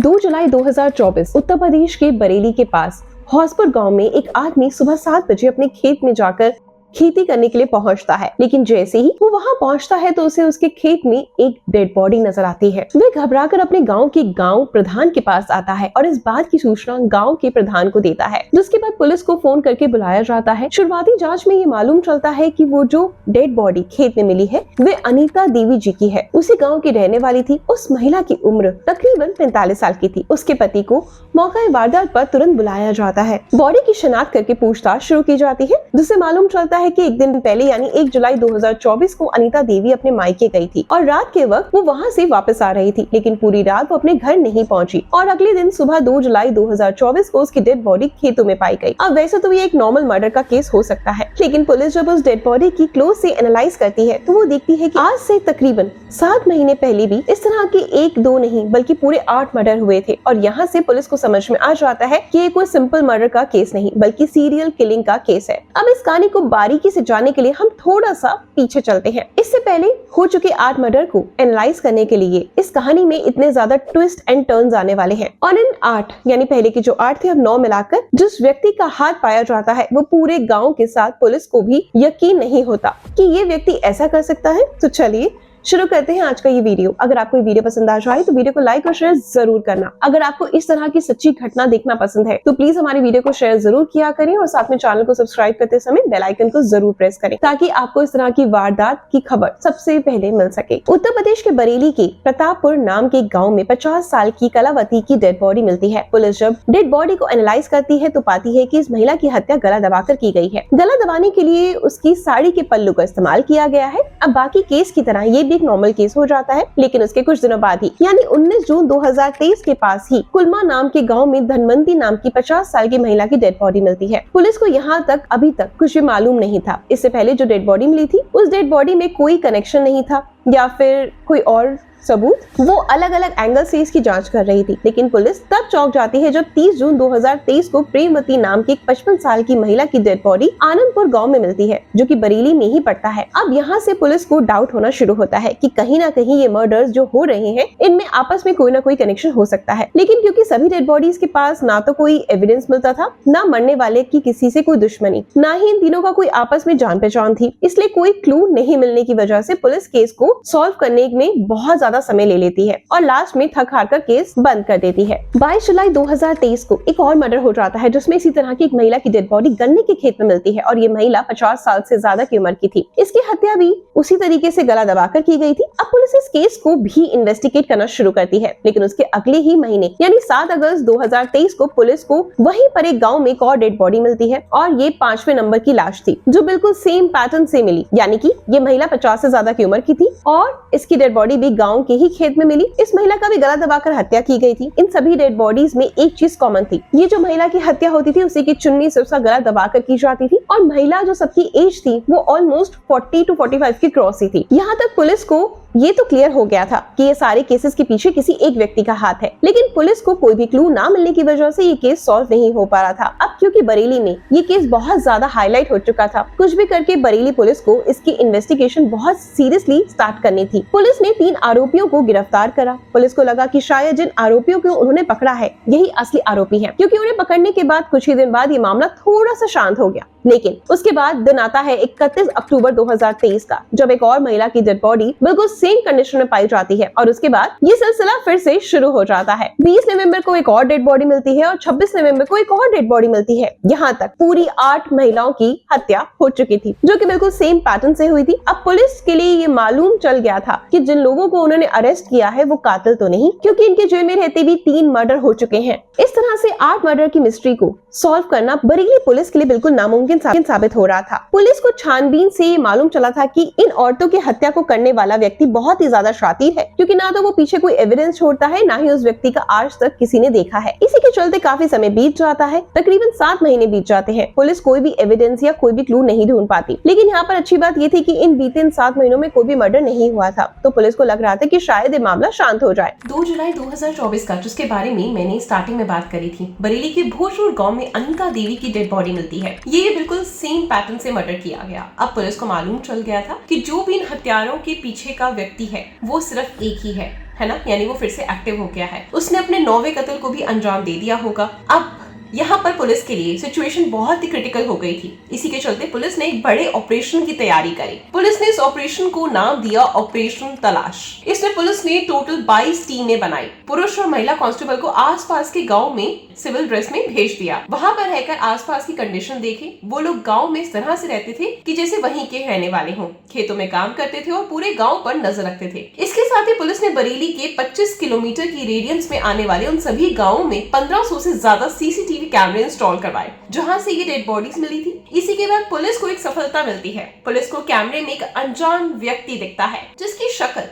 2 जुलाई 2024 उत्तर प्रदेश के बरेली के पास हौसपुर गांव में एक आदमी सुबह 7 बजे अपने खेत में जाकर खेती करने के लिए पहुंचता है, लेकिन जैसे ही वो वहां पहुंचता है तो उसे उसके खेत में एक डेड बॉडी नजर आती है। वह घबराकर अपने गांव के गांव प्रधान के पास आता है और इस बात की सूचना गांव के प्रधान को देता है, जिसके बाद पुलिस को फोन करके बुलाया जाता है। शुरुआती जांच में ये मालूम चलता है कि वो जो डेड बॉडी खेत में मिली है वे अनीता देवी जी की है। उसी गाँव की रहने वाली थी। उस महिला की उम्र तकरीबन 45 साल की थी। उसके पति को मौका वारदात पर तुरंत बुलाया जाता है। बॉडी की शिनाख्त करके पूछताछ शुरू की जाती है, जिससे मालूम चलता है कि एक दिन पहले यानी 1 जुलाई 2024 को अनीता देवी अपने मायके गई थी और रात के वक्त वो वहां से वापस आ रही थी, लेकिन पूरी रात वो अपने घर नहीं पहुंची और अगले दिन सुबह 2 जुलाई 2024 को उसकी डेड बॉडी खेतों में पाई गई। अब वैसे तो ये एक नॉर्मल मर्डर का केस हो सकता है, लेकिन पुलिस जब उस डेड बॉडी की क्लोज से एनालाइज करती है तो वो देखती है कि आज से तकरीबन 7 महीने पहले भी इस तरह के 1-2 नहीं बल्कि पूरे 8 मर्डर हुए थे। और यहाँ से पुलिस को समझ में आ जाता है कि ये कोई सिंपल मर्डर का केस नहीं बल्कि सीरियल किलिंग का केस है। अब इस कहानी को बारीकी से जानने के लिए हम थोड़ा सा पीछे चलते हैं। इससे पहले हो चुके 8 मर्डर को एनालाइज करने के लिए इस कहानी में इतने ज्यादा ट्विस्ट एंड टर्न्स आने वाले हैं और इन 8 यानी पहले के जो 8 थे अब 9 मिलाकर जिस व्यक्ति का हाथ पाया जाता है वो पूरे गांव के साथ पुलिस को भी यकीन नहीं होता कि ये व्यक्ति ऐसा कर सकता है। तो चलिए शुरू करते हैं आज का ये वीडियो। अगर आपको ये वीडियो पसंद आ जाए तो वीडियो को लाइक और शेयर जरूर करना। अगर आपको इस तरह की सच्ची घटना देखना पसंद है तो प्लीज हमारी वीडियो को शेयर जरूर किया करें और साथ में चैनल को सब्सक्राइब करते समय बेल आइकन को जरूर प्रेस करें ताकि आपको इस तरह की वारदात की खबर सबसे पहले मिल सके। उत्तर प्रदेश के बरेली के प्रतापपुर नाम के गाँव में 50 साल की कलावती की डेड बॉडी मिलती है। पुलिस जब डेड बॉडी को एनालाइज करती है तो पाती है कि इस महिला की हत्या गला दबाकर की गई है। गला दबाने के लिए उसकी साड़ी के पल्लू का इस्तेमाल किया गया है। अब बाकी केस की तरह ये एक नॉर्मल केस हो जाता है, लेकिन उसके कुछ दिनों बाद ही यानी 19 जून 2023 के पास ही कुलमा नाम के गांव में धनवंती नाम की 50 साल की महिला की डेड बॉडी मिलती है। पुलिस को यहाँ तक अभी तक कुछ भी मालूम नहीं था। इससे पहले जो डेड बॉडी मिली थी उस डेड बॉडी में कोई कनेक्शन नहीं था या फिर कोई और सबूत। वो अलग अलग एंगल से इसकी जांच कर रही थी, लेकिन पुलिस तब चौंक जाती है जब 30 जून 2023 को प्रेमवती नाम की 55 साल की महिला की डेड बॉडी आनंदपुर गांव में मिलती है, जो कि बरेली में ही पड़ता है। अब यहाँ से पुलिस को डाउट होना शुरू होता है कि कहीं ना कहीं ये मर्डर्स जो हो रहे हैं इनमें आपस में कोई ना कोई कनेक्शन हो सकता है। लेकिन क्योंकि सभी डेड बॉडीज के पास ना तो कोई एविडेंस मिलता था, ना मरने वाले की किसी से कोई दुश्मनी, ना ही इन तीनों का कोई आपस में जान पहचान थी, इसलिए कोई क्लू नहीं मिलने की वजह से पुलिस केस को सॉल्व करने में बहुत ज्यादा समय ले लेती है और लास्ट में थक हार कर केस बंद कर देती है। 22 जुलाई 2023 को एक और मर्डर हो जाता है, जिसमें इसी तरह की एक महिला की डेड बॉडी गन्ने के खेत में मिलती है और ये महिला 50 साल से ज्यादा की उम्र की थी। इसकी हत्या भी उसी तरीके से गला दबाकर की गई थी। अब पुलिस इस केस को भी इन्वेस्टिगेट करना शुरू करती है, लेकिन उसके अगले ही महीने यानी 7 अगस्त 2023 को पुलिस को वहीं पर एक गाँव में एक और डेड बॉडी मिलती है और ये 5वें नंबर की लाश थी, जो बिल्कुल सेम पैटर्न से मिली, यानी कि ये महिला 50 से ज्यादा की उम्र की थी और इसकी डेड बॉडी भी गाँव के ही खेत में मिली। इस महिला का भी गला दबाकर हत्या की गई थी। इन सभी डेड बॉडीज में एक चीज कॉमन थी, ये जो महिला की हत्या होती थी उसी की चुन्नी से उसका गला दबाकर की जाती थी और महिला जो सबकी एज थी वो ऑलमोस्ट 40 to 45 की क्रॉस ही थी। यहाँ तक पुलिस को ये तो क्लियर हो गया था कि ये सारे केसेस के पीछे किसी एक व्यक्ति का हाथ है, लेकिन पुलिस को कोई भी क्लू ना मिलने की वजह से ये केस सॉल्व नहीं हो पा रहा था। अब क्योंकि बरेली में ये केस बहुत ज्यादा हाईलाइट हो चुका था, कुछ भी करके बरेली पुलिस को इसकी इन्वेस्टिगेशन बहुत सीरियसली स्टार्ट करनी थी। पुलिस ने 3 आरोपियों को गिरफ्तार करा। पुलिस को लगा कि शायद जिन आरोपियों को उन्होंने पकड़ा है यही असली आरोपी है, क्योंकि उन्हें पकड़ने के बाद कुछ ही दिन बाद ये मामला थोड़ा सा शांत हो गया। लेकिन उसके बाद दिन आता है 31 अक्टूबर 2023 का, जब एक और महिला की डेड बॉडी बिल्कुल सेम कंडीशन में पाई जाती है और उसके बाद ये सिलसिला फिर से शुरू हो जाता है। 20 नवंबर को एक और डेड बॉडी मिलती है और 26 नवंबर को एक और डेड बॉडी मिलती है। यहाँ तक पूरी 8 महिलाओं की हत्या हो चुकी थी, जो कि बिल्कुल सेम पैटर्न से हुई थी। अब पुलिस के लिए ये मालूम चल गया था कि जिन लोगों को उन्होंने अरेस्ट किया है वो कातिल तो नहीं, क्योंकि इनके जेल में रहते भी 3 मर्डर हो चुके हैं। इस तरह से 8 मर्डर की मिस्ट्री को सॉल्व करना बरेली पुलिस के लिए बिल्कुल नामुमकिन साबित हो रहा था। पुलिस को छानबीन से ये मालूम चला था कि इन औरतों की हत्या को करने वाला व्यक्ति बहुत ही ज्यादा शातिर है, क्योंकि ना तो वो पीछे कोई एविडेंस छोड़ता है, ना ही उस व्यक्ति का आज तक किसी ने देखा है। इसी के चलते काफी समय बीत जाता है, तकरीबन 7 महीने बीत जाते हैं। पुलिस कोई भी एविडेंस या कोई भी क्लू नहीं ढूंढ पाती। लेकिन यहाँ पर अच्छी बात ये थी कि इन बीते 7 महीनों में कोई भी मर्डर नहीं हुआ था, तो पुलिस को लग रहा था कि शायद ये मामला शांत हो जाए। 2 जुलाई 2024 का, जिसके बारे में मैंने स्टार्टिंग में बात करी थी, बरेली के भोजपुर गाँव में अनीता देवी की डेड बॉडी मिलती है। ये बिल्कुल सेम पैटर्न से मर्डर किया गया। अब पुलिस को मालूम चल गया था कि जो भी इन हत्यारों के पीछे का व्यक्ति है वो सिर्फ एक ही है, है ना, यानी वो फिर से एक्टिव हो गया है। उसने अपने 9वें कत्ल को भी अंजाम दे दिया होगा। अब यहाँ पर पुलिस के लिए सिचुएशन बहुत ही क्रिटिकल हो गई थी। इसी के चलते पुलिस ने एक बड़े ऑपरेशन की तैयारी करी। पुलिस ने इस ऑपरेशन को नाम दिया ऑपरेशन तलाश। इसमें पुलिस ने टोटल 22 टीमें बनाई। पुरुष और महिला कांस्टेबल को आसपास के गांव में सिविल ड्रेस में भेज दिया। वहां पर रहकर आसपास की कंडीशन देखे। वो लोग गांव में इस तरह से रहते थे कि जैसे वहीं के रहने वाले हों, खेतों में काम करते थे और पूरे गांव पर नजर रखते थे। इसके साथ ही पुलिस ने बरेली के 25 किलोमीटर की रेडियंस में आने वाले उन सभी गाँवों में 1500 से ज्यादा सीसीटीवी कैमरे इंस्टॉल करवाए, जहां से ये डेड बॉडीज मिली थी। इसी के बाद पुलिस को एक सफलता मिलती है। पुलिस को कैमरे में एक अनजान व्यक्ति दिखता है, जिसकी शक्ल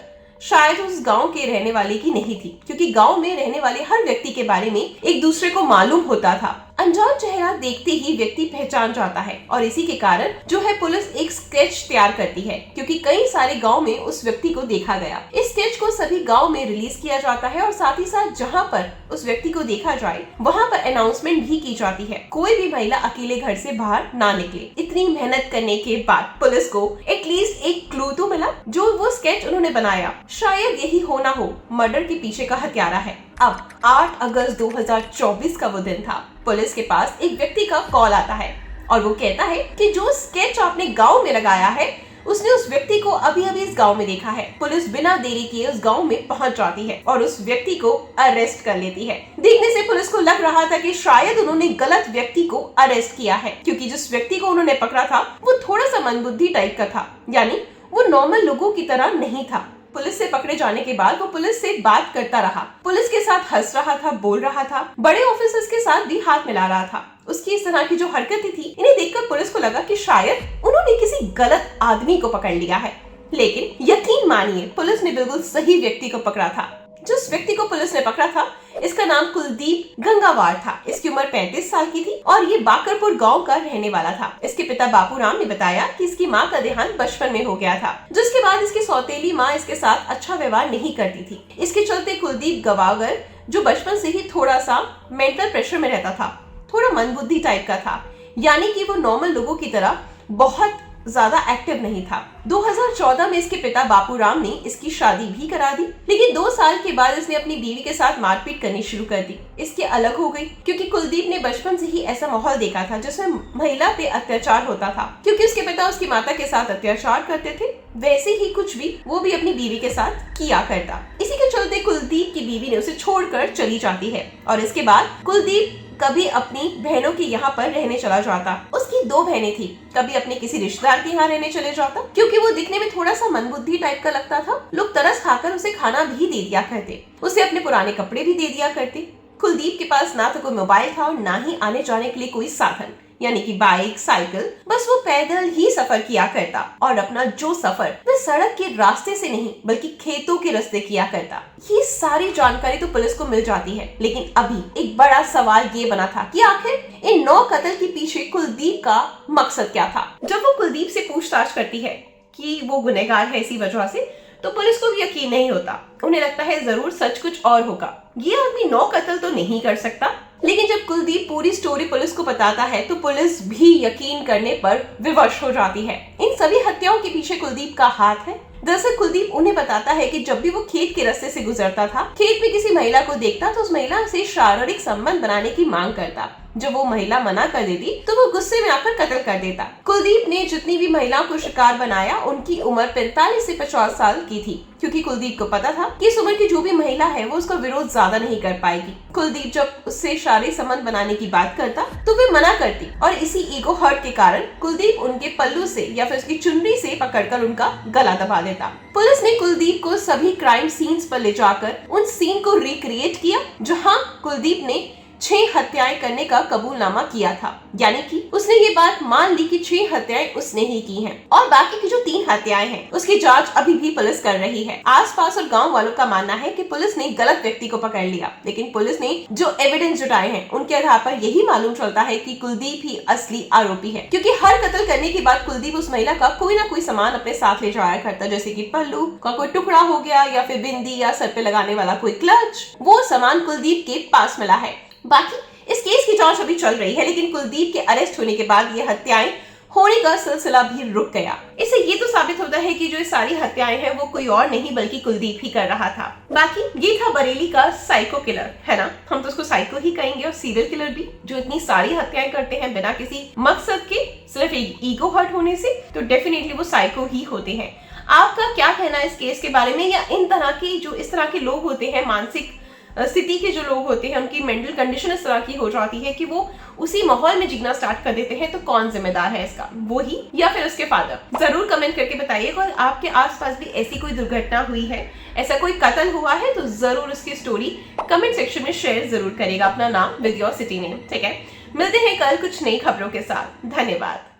शायद उस गांव के रहने वाले की नहीं थी, क्योंकि गांव में रहने वाले हर व्यक्ति के बारे में एक दूसरे को मालूम होता था। अनजान चेहरा देखते ही व्यक्ति पहचान जाता है और इसी के कारण जो है पुलिस एक स्केच तैयार करती है, क्योंकि कई सारे गांव में उस व्यक्ति को देखा गया। इस स्केच को सभी गांव में रिलीज किया जाता है और साथ ही साथ जहां पर उस व्यक्ति को देखा जाए वहां पर अनाउंसमेंट भी की जाती है, कोई भी महिला अकेले घर से बाहर ना निकले। इतनी मेहनत करने के बाद पुलिस को एटलीस्ट एक क्लू तो मिला। जो वो स्केच उन्होंने बनाया, शायद यही हो ना हो मर्डर के पीछे का हत्यारा है। अब 8 अगस्त 2024 का वो दिन था। पुलिस के पास एक व्यक्ति का कॉल आता है और वो कहता है कि जो स्केच आपने गांव में लगाया है, उसने उस व्यक्ति को अभी अभी इस गांव में देखा है। पुलिस बिना देरी किए उस गांव में पहुंच जाती है और उस व्यक्ति को अरेस्ट कर लेती है। देखने से पुलिस को लग रहा था कि शायद उन्होंने गलत व्यक्ति को अरेस्ट किया है, क्योंकि जिस व्यक्ति को उन्होंने पकड़ा था वो थोड़ा सा मंदबुद्धि टाइप का था, यानी वो नॉर्मल लोगों की तरह नहीं था। पुलिस से पकड़े जाने के बाद वो पुलिस से बात करता रहा, पुलिस के साथ हंस रहा था, बोल रहा था, बड़े ऑफिसर्स के साथ भी हाथ मिला रहा था। उसकी इस तरह की जो हरकतें थी, इन्हें देखकर पुलिस को लगा कि शायद उन्होंने किसी गलत आदमी को पकड़ लिया है। लेकिन यकीन मानिए, पुलिस ने बिल्कुल सही व्यक्ति को पकड़ा था। जिस व्यक्ति को पुलिस ने पकड़ा था, इसका नाम कुलदीप गंगावार था। इसकी उम्र 35 साल की थी और ये बाकरपुर गांव का रहने वाला था। इसके पिता बापूराम ने बताया कि इसकी मां का देहांत बचपन में हो गया था, जिसके बाद इसकी सौतेली मां इसके साथ अच्छा व्यवहार नहीं करती थी। इसके चलते कुलदीप गंगावार, जो बचपन से ही थोड़ा सा मेंटल प्रेशर में रहता था, थोड़ा मंदबुद्धि टाइप का था, यानी कि वो नॉर्मल लोगों की तरह बहुत ज्यादा एक्टिव नहीं था। 2014 में इसके पिता बापूराम ने इसकी शादी भी करा दी, लेकिन 2 साल के बाद इसने अपनी बीवी के साथ मारपीट करनी शुरू कर दी। इसके अलग हो गई, क्योंकि कुलदीप ने बचपन से ही ऐसा माहौल देखा था जिसमें महिला पे अत्याचार होता था। क्योंकि उसके पिता उसकी माता के साथ अत्याचार करते थे, वैसे ही कुछ भी वो भी अपनी बीवी के साथ किया करता। इसी के चलते कुलदीप की बीवी ने उसे छोड़कर चली जाती है और इसके बाद कुलदीप कभी अपनी बहनों के यहाँ पर रहने चला जाता। उसकी 2 बहनें थी, कभी अपने किसी रिश्तेदार के यहाँ रहने चले जाता, क्योंकि वो दिखने में थोड़ा सा मंदबुद्धि टाइप का लगता था। लोग तरस खाकर उसे खाना भी दे दिया करते, उसे अपने पुराने कपड़े भी दे दिया करते। कुलदीप के पास ना तो कोई मोबाइल था और ना ही आने जाने के लिए कोई साधन, यानी कि बाइक, साइकिल, बस वो पैदल ही सफर किया करता और अपना जो सफर वह सड़क के रास्ते से नहीं बल्कि खेतों के रास्ते किया करता। ये सारी जानकारी तो पुलिस को मिल जाती है, लेकिन अभी एक बड़ा सवाल ये बना था कि आखिर इन 9 कत्ल के पीछे कुलदीप का मकसद क्या था। जब वो कुलदीप से पूछताछ करती है कि वो गुनहगार है इसी वजह से, तो पुलिस को भी यकीन नहीं होता। उन्हें लगता है जरूर सच कुछ और होगा, ये आदमी 9 कत्ल तो नहीं कर सकता। लेकिन जब कुलदीप पूरी स्टोरी पुलिस को बताता है तो पुलिस भी यकीन करने पर विवश हो जाती है। इन सभी हत्याओं के पीछे कुलदीप का हाथ है। दरअसल कुलदीप उन्हें बताता है कि जब भी वो खेत के रास्ते से गुजरता था, खेत में किसी महिला को देखता तो उस महिला से शारीरिक संबंध बनाने की मांग करता। जब वो महिला मना कर देती तो वो गुस्से में आकर कत्ल कर देता। कुलदीप ने जितनी भी महिलाओं को शिकार बनाया, उनकी उम्र 45 से 50 साल की थी, क्योंकि कुलदीप को पता था कि इस उम्र की जो भी महिला है वो उसका विरोध ज्यादा नहीं कर पाएगी। कुलदीप जब उससे शारीरिक संबंध बनाने की बात करता तो वे मना करती और इसी ईगो हर्ट के कारण कुलदीप उनके पल्लू से या फिर उसकी चुनरी से पकड़कर उनका गला दबा देता। पुलिस ने कुलदीप को सभी क्राइम सीन्स पर ले जाकर उन सीन को रिक्रिएट किया जहां कुलदीप ने 6 हत्याएं करने का कबूलनामा किया था, यानी कि उसने ये बात मान ली कि 6 हत्याएं उसने ही की हैं और बाकी की जो 3 हत्याएं हैं उसकी जांच अभी भी पुलिस कर रही है। आसपास और गांव वालों का मानना है कि पुलिस ने गलत व्यक्ति को पकड़ लिया, लेकिन पुलिस ने जो एविडेंस जुटाए हैं उनके आधार पर यही मालूम चलता है कि कुलदीप ही असली आरोपी है, क्योंकि हर कत्ल करने के बाद कुलदीप उस महिला का कोई ना कोई सामान अपने साथ ले जाया करता, जैसे कि पल्लू का कोई टुकड़ा हो गया या फिर बिंदी या सर पे लगाने वाला कोई क्लच। वो सामान कुलदीप के पास मिला है। बाकी इस केस की जांच अभी चल रही है, लेकिन कुलदीप के अरेस्ट होने के बाद ये हत्याएं होने का सिलसिला भी रुक गया। इससे ये तो साबित होता है कि जो ये सारी हत्याएं हैं वो कोई और नहीं बल्कि कुलदीप ही कर रहा था। बाकी ये था बरेली का साइको किलर, है ना? हम तो उसको साइको ही कहेंगे, और सीरियल किलर भी, जो इतनी सारी हत्याएं करते हैं बिना किसी मकसद के, सिर्फ एक ईगो हर्ट होने से, तो डेफिनेटली वो साइको ही होते हैं। आपका क्या कहना है इस केस के बारे में, या इन तरह की जो इस तरह के लोग होते हैं, मानसिक स्थिति के जो लोग होते हैं, उनकी मेंटल कंडीशन इस तरह की हो जाती है कि वो उसी माहौल में जीना स्टार्ट कर देते हैं, तो कौन जिम्मेदार है इसका, वो ही या फिर उसके फादर? जरूर कमेंट करके बताइएगा। और आपके आसपास भी ऐसी कोई दुर्घटना हुई है, ऐसा कोई कत्ल हुआ है, तो जरूर उसकी स्टोरी कमेंट सेक्शन में शेयर जरूर करिएगा, अपना नाम विद योर सिटी नेम। ठीक है, मिलते हैं कल कुछ नई खबरों के साथ। धन्यवाद।